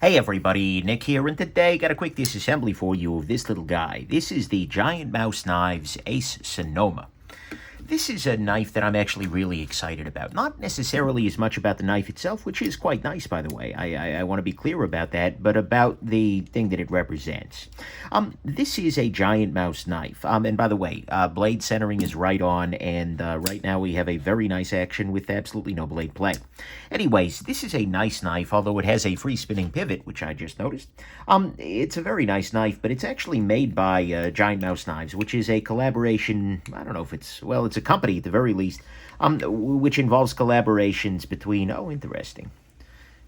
Hey everybody, Nick here, and today got a quick disassembly for you of this little guy. This is the GiantMouse Knives Ace Sonoma. This is a knife that I'm actually really excited about. Not necessarily as much about the knife itself, which is quite nice, by the way. I want to be clear about that, but about the thing that it represents. This is a GiantMouse knife. And by the way, blade centering is right on, and right now we have a very nice action with absolutely no blade play. Anyways, this is a nice knife, although it has a free spinning pivot, which I just noticed. It's a very nice knife, but it's actually made by GiantMouse Knives, which is a collaboration. I don't know if it's, well, it's a company at the very least, which involves collaborations between, oh, interesting.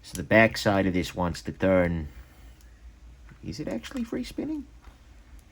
So the back side of this wants to turn. Is it actually free spinning?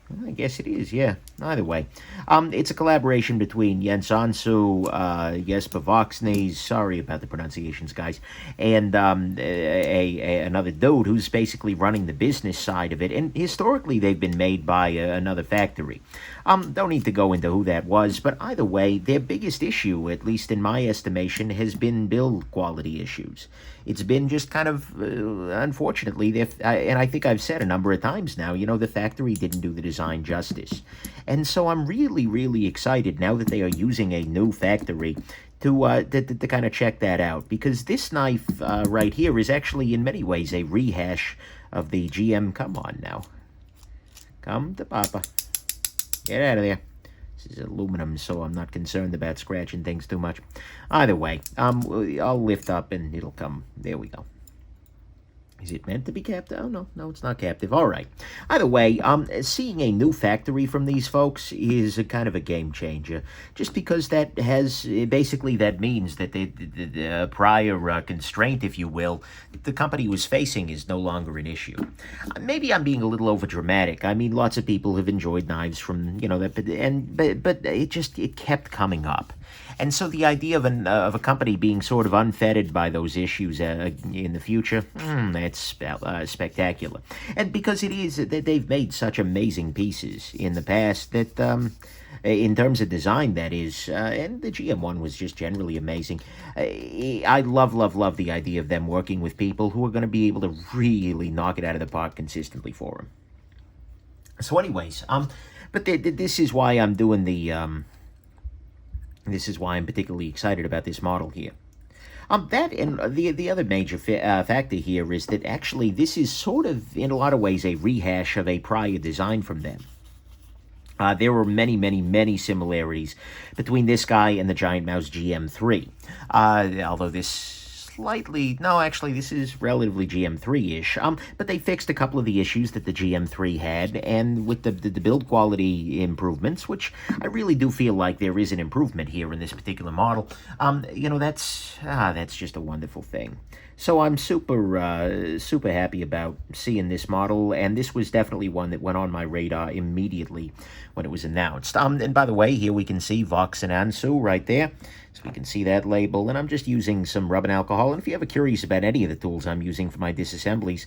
Well, I guess it is, yeah. Either way. It's a collaboration between GiantMouse, Jesper Voxnes, sorry about the pronunciations, guys, and another dude who's basically running the business side of it. And historically, they've been made by another factory. Don't need to go into who that was, but either way, their biggest issue, at least in my estimation, has been build quality issues. It's been just kind of, unfortunately, and I think I've said a number of times now, you know, the factory didn't do the design justice. And so I'm really, really excited now that they are using a new factory to kind of check that out. Because this knife right here is actually, in many ways, a rehash of the GM. Come on now. Come to Papa. Get out of there. This is aluminum, so I'm not concerned about scratching things too much. Either way, I'll lift up and it'll come. There we go. Is it meant to be captive? Oh, no, it's not captive. All right. Either way, seeing a new factory from these folks is a kind of a game changer. Just because that has, basically that means that the prior constraint, if you will, the company was facing is no longer an issue. Maybe I'm being a little overdramatic. I mean, lots of people have enjoyed knives from, you know, but it kept coming up. And so the idea of a company being sort of unfettered by those issues in the future, that's spectacular. And because it is that they've made such amazing pieces in the past that, in terms of design, that is, and the GM1 was just generally amazing. I love the idea of them working with people who are going to be able to really knock it out of the park consistently for them. So anyways, but this is why I'm doing the... This is why I'm particularly excited about this model here. That and the other major factor here is that actually this is sort of, in a lot of ways, a rehash of a prior design from them. There were many similarities between this guy and the GiantMouse GM3. Although this slightly... No, actually, this is relatively GM3-ish. But they fixed a couple of the issues that the GM3 had, and with the build quality improvements, which I really do feel like there is an improvement here in this particular model, you know, that's just a wonderful thing. So I'm super happy about seeing this model, and this was definitely one that went on my radar immediately when it was announced. And by the way, here we can see Vox and Ansu right there. So we can see that label, and I'm just using some rubbing alcohol. And if you're ever curious about any of the tools I'm using for my disassemblies,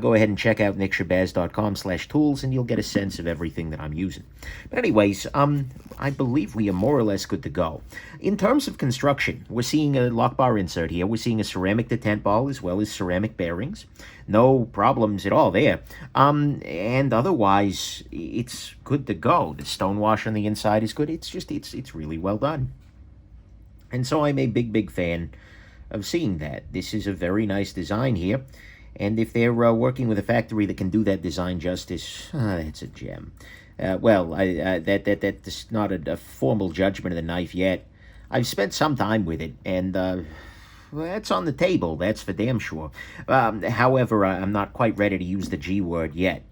go ahead and check out nickshabazz.com/tools, and you'll get a sense of everything that I'm using. But anyways, I believe we are more or less good to go. In terms of construction, we're seeing a lock bar insert here. We're seeing a ceramic detent ball as well as ceramic bearings. No problems at all there. And otherwise, it's good to go. The stonewash on the inside is good. It's really well done. And so I'm a big fan of seeing that. This is a very nice design here. And if they're working with a factory that can do that design justice, that's a gem. Well, that's not a formal judgment of the knife yet. I've spent some time with it, and that's on the table, that's for damn sure. However, I'm not quite ready to use the G word yet.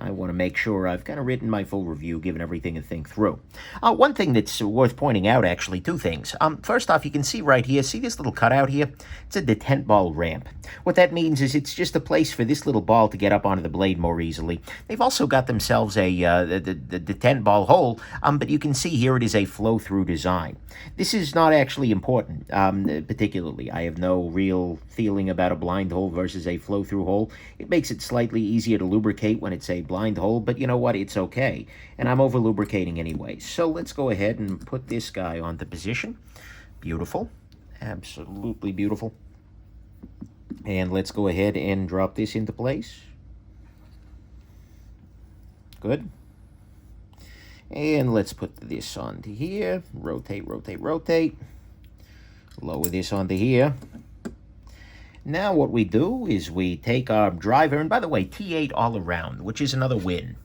I want to make sure I've kind of written my full review, given everything to think through. One thing that's worth pointing out, actually, two things. First off, you can see right here, see this little cutout here? It's a detent ball ramp. What that means is it's just a place for this little ball to get up onto the blade more easily. They've also got themselves the detent ball hole, but you can see here it is a flow-through design. This is not actually important, particularly. I have no real feeling about a blind hole versus a flow-through hole. It makes it slightly easier to lubricate when it's a blind hole, but you know what? It's okay. And I'm over lubricating anyway. So let's go ahead and put this guy onto position. Beautiful. Absolutely beautiful. And let's go ahead and drop this into place. Good. And let's put this onto here. Rotate, rotate, rotate. Lower this onto here. Now what we do is we take our driver, and by the way, T8 all around, which is another win.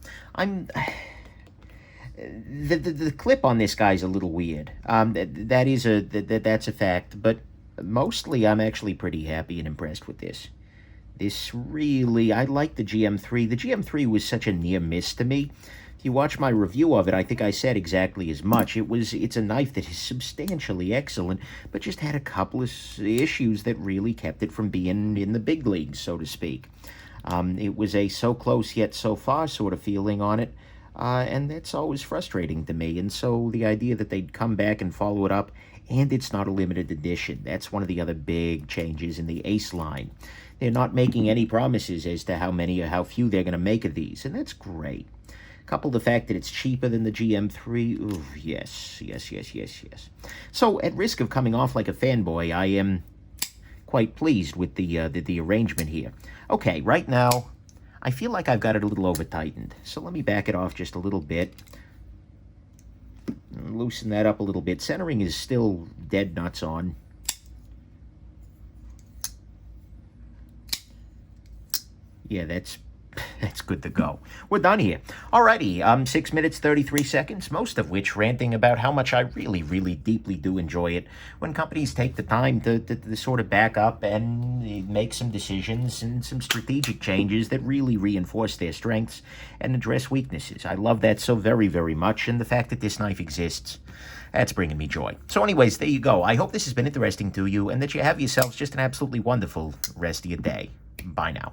The clip on this guy's a little weird. That's a fact, but mostly I'm actually pretty happy and impressed with this. This really, I like the GM3. The GM3 was such a near miss to me. If you watch my review of it, I think I said exactly as much. It's a knife that is substantially excellent, but just had a couple of issues that really kept it from being in the big leagues, so to speak. It was a so close yet so far sort of feeling on it, and that's always frustrating to me. And so the idea that they'd come back and follow it up, and it's not a limited edition. That's one of the other big changes in the Ace line. They're not making any promises as to how many or how few they're going to make of these, and that's great. Coupled the fact that it's cheaper than the GM3, ooh, yes. So, at risk of coming off like a fanboy, I am quite pleased with the arrangement here. Okay, right now, I feel like I've got it a little over-tightened. So let me back it off just a little bit. Loosen that up a little bit. Centering is still dead nuts on. Yeah, that's good to go. We're done here. Alrighty, 6 minutes, 33 seconds, most of which ranting about how much I really, really deeply do enjoy it when companies take the time to sort of back up and make some decisions and some strategic changes that really reinforce their strengths and address weaknesses. I love that so very, very much, and the fact that this knife exists, that's bringing me joy. So anyways, there you go. I hope this has been interesting to you and that you have yourselves just an absolutely wonderful rest of your day. Bye now.